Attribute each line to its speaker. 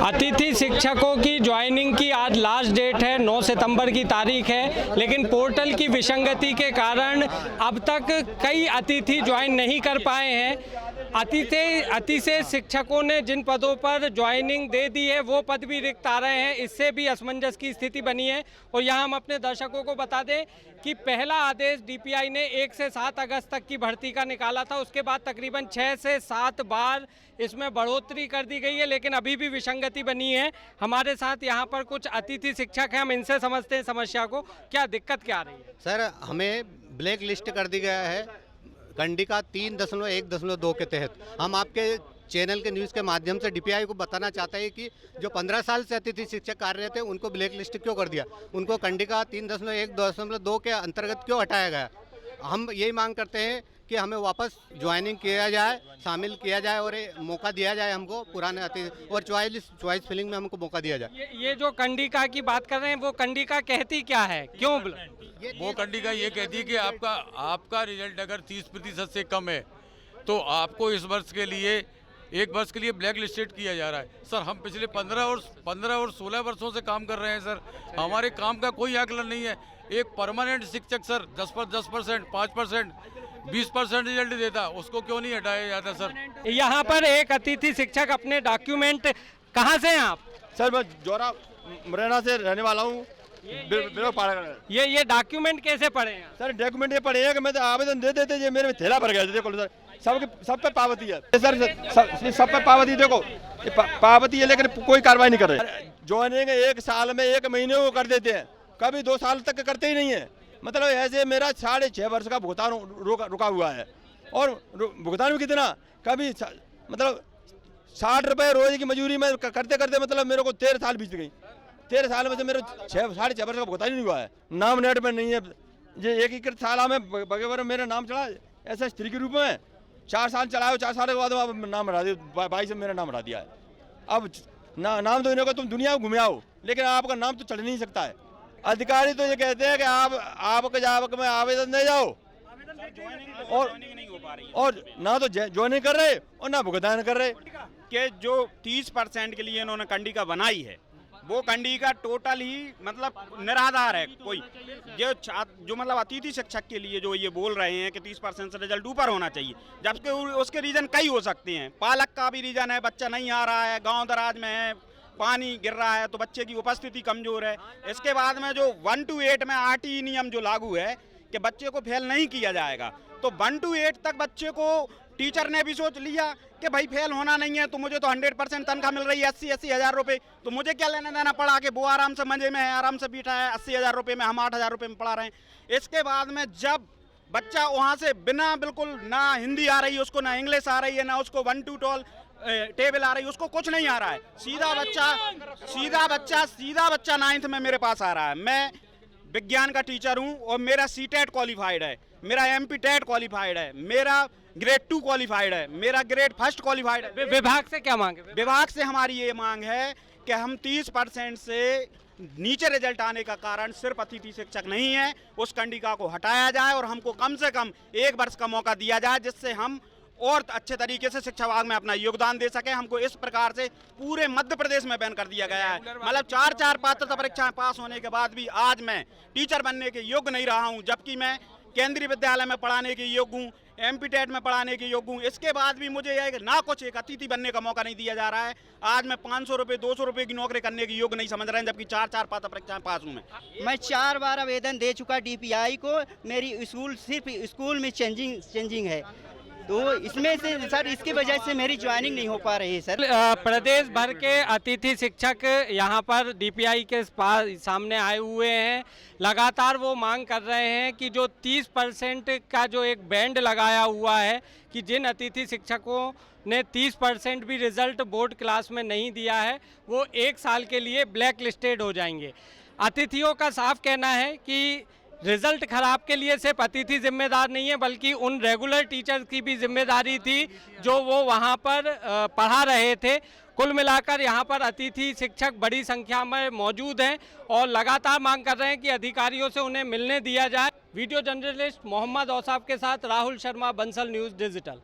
Speaker 1: अतिथि शिक्षकों की ज्वाइनिंग की आज लास्ट डेट है, 9 सितंबर की तारीख है, लेकिन पोर्टल की विसंगति के कारण अब तक कई अतिथि ज्वाइन नहीं कर पाए हैं। अतिथि शिक्षकों ने जिन पदों पर ज्वाइनिंग दे दी है वो पद भी रिक्त आ रहे हैं, इससे भी असमंजस की स्थिति बनी है। और यहाँ हम अपने दर्शकों को बता दें कि पहला आदेश डीपीआई ने 1 से 7 अगस्त तक की भर्ती का निकाला था, उसके बाद तकरीबन 6 से 7 बार इसमें बढ़ोतरी कर दी गई है, लेकिन अभी भी विसंगति बनी है। हमारे साथ यहाँ पर कुछ अतिथि शिक्षक हैं, हम इनसे समझते हैं समस्या को, क्या दिक्कत क्या आ रही है।
Speaker 2: सर, हमें ब्लैक लिस्ट कर दी गया है कंडिका 3.1.2 के तहत। हम आपके चैनल के न्यूज़ के माध्यम से डीपीआई को बताना चाहते हैं कि जो 15 साल से अतिथि शिक्षक कार्यरत थे उनको ब्लैक लिस्ट क्यों कर दिया, उनको कंडिका 3.1.2 के अंतर्गत क्यों हटाया गया। हम यही मांग करते हैं कि हमें वापस ज्वाइनिंग किया जाए, शामिल किया जाए और मौका दिया जाए हमको पुराने अतिथि और चॉइस फिलिंग में हमको मौका दिया जाए।
Speaker 1: ये जो कंडिका की बात कर रहे हैं वो कंडिका कहती क्या है, क्यों?
Speaker 3: वो कंडिका ये कहती है कि आपका रिजल्ट अगर 30% से कम है तो आपको इस वर्ष के लिए 1 वर्ष के लिए ब्लैक लिस्टेड किया जा रहा है। सर, हम पिछले 15 और 16 वर्षों से काम कर रहे हैं सर, हमारे काम का कोई आकलन नहीं है। एक परमानेंट शिक्षक सर 10%, 5%, 20% रिजल्ट देता, उसको क्यों नहीं हटाया जाता सर।
Speaker 1: यहाँ पर एक अतिथि शिक्षक अपने डॉक्यूमेंट, कहाँ से हैं आप?
Speaker 4: सर, मैं जोरा मुरैना से रहने वाला हूँ।
Speaker 1: ये डॉक्यूमेंट कैसे पढ़े हैं?
Speaker 4: सर, डॉक्यूमेंट ये पढ़े हैं कि मैं तो आवेदन दे देते, ये मेरे थैला भर गया। देखो सर, सब पे पावती है सर, सब पे पावती। देखो पावती है लेकिन कोई कार्रवाई नहीं कर रहे। ज्वाइनिंग 1 साल में 1 महीने को कर देते हैं, कभी 2 साल तक करते ही नहीं है। मतलब ऐसे मेरा 6.5 वर्ष का भुगतान रुका हुआ है। और भुगतान भी कितना, कभी मतलब 60 रुपये रोज की मजदूरी में करते करते मतलब मेरे को 13 साल बीत गई। 13 साल में से मेरे 6.5 वर्ष का भुगतान ही नहीं हुआ है। नाम नेट में नहीं है। ये एकीकृत शाला में बगैर मेरा नाम चढ़ा ऐसा स्त्री के रूप में 4 साल चलाया, 4 साल के बाद नाम हटा दिया, 22 में मेरा नाम हटा दिया है। अब नाम तो इन्हें को तुम दुनिया को घुमाओ, लेकिन आपका नाम तो चढ़ नहीं सकता है। अधिकारी तो ये कहते हैं कि आप में आवेदन दे जाओ, और ना तो ज्वाइनिंग कर रहे और ना भुगतान कर रहे।
Speaker 5: कि जो 30% के लिए इन्होंने कंडिका बनाई है वो कंडिका टोटल ही मतलब निराधार है। कोई जो मतलब अतिथि शिक्षक के लिए जो ये बोल रहे हैं कि 30% से रिजल्ट ऊपर होना चाहिए, जबकि उसके रीजन कई हो सकते हैं। पालक का भी रीजन है, बच्चा नहीं आ रहा है, गांव दराज में है, पानी गिर रहा है तो बच्चे की उपस्थिति कमजोर है। इसके बाद में जो 1 to 8 में आरटी नियम जो लागू है कि बच्चे को फेल नहीं किया जाएगा, तो 1 to 8 तक बच्चे को टीचर ने भी सोच लिया कि भाई फेल होना नहीं है, तो मुझे तो 100% तनख्वाह मिल रही है, 80 हज़ार रुपये, तो मुझे क्या लेना देना पड़ा कि वो आराम से मजे में है, आराम से बैठा है। 80 हज़ार रुपये में हम 8 हज़ार रुपये में पढ़ा रहे हैं। इसके बाद में जब बच्चा वहाँ से बिना बिल्कुल ना हिंदी आ रही है उसको, ना इंग्लिश आ रही है, ना उसको 1 to 12 टेबल आ रही है, उसको कुछ नहीं आ रहा है। सीधा बच्चा 9th में मेरे पास आ रहा है। मैं विज्ञान का टीचर हूँ और मेरा CTET क्वालिफाइड है, मेरा MP TET क्वालिफाइड है, मेरा ग्रेड 2 क्वालिफाइड है, मेरा ग्रेड 1 क्वालिफाइड है।
Speaker 1: विभाग से क्या मांग है?
Speaker 5: विभाग से हमारी ये मांग है कि हम 30% से नीचे रिजल्ट आने का कारण सिर्फ अतिथि शिक्षक नहीं है, उस कंडिका को हटाया जाए और हमको कम से कम 1 वर्ष का मौका दिया जाए, जिससे हम और अच्छे तरीके से शिक्षा विभाग में अपना योगदान दे सके। हमको इस प्रकार से पूरे मध्य प्रदेश में बैन कर दिया गया है। मतलब 4 पात्रता परीक्षाएं पास होने के बाद भी आज मैं टीचर बनने के योग्य नहीं रहा हूं, जबकि मैं केंद्रीय विद्यालय में पढ़ाने के योग्य हूँ, MP TET में पढ़ाने के योग्य हूँ। इसके बाद भी मुझे ना कुछ एक अतिथि बनने का मौका नहीं दिया जा रहा है। आज मैं 500 रुपये 200 रुपये की नौकरी करने के योग्य नहीं समझ रहे हैं, जबकि 4 पात्रता परीक्षाएं पास हूँ।
Speaker 6: मैं 4 बार आवेदन दे चुका डीपीआई को। मेरी सिर्फ स्कूल में चेंजिंग है, तो इसमें से सर इसकी वजह से मेरी ज्वाइनिंग नहीं हो पा रही है सर।
Speaker 1: प्रदेश भर के अतिथि शिक्षक यहाँ पर डीपीआई के पास सामने आए हुए हैं। लगातार वो मांग कर रहे हैं कि जो 30% का जो एक बैंड लगाया हुआ है कि जिन अतिथि शिक्षकों ने 30% भी रिजल्ट बोर्ड क्लास में नहीं दिया है वो 1 साल के लिए ब्लैक लिस्टेड हो जाएंगे। अतिथियों का साफ कहना है कि रिजल्ट खराब के लिए सिर्फ अतिथि जिम्मेदार नहीं है, बल्कि उन रेगुलर टीचर्स की भी जिम्मेदारी थी जो वो वहाँ पर पढ़ा रहे थे। कुल मिलाकर यहाँ पर अतिथि शिक्षक बड़ी संख्या में मौजूद हैं और लगातार मांग कर रहे हैं कि अधिकारियों से उन्हें मिलने दिया जाए। वीडियो जर्नलिस्ट मोहम्मद औसाफ के साथ राहुल शर्मा, बंसल न्यूज़ डिजिटल।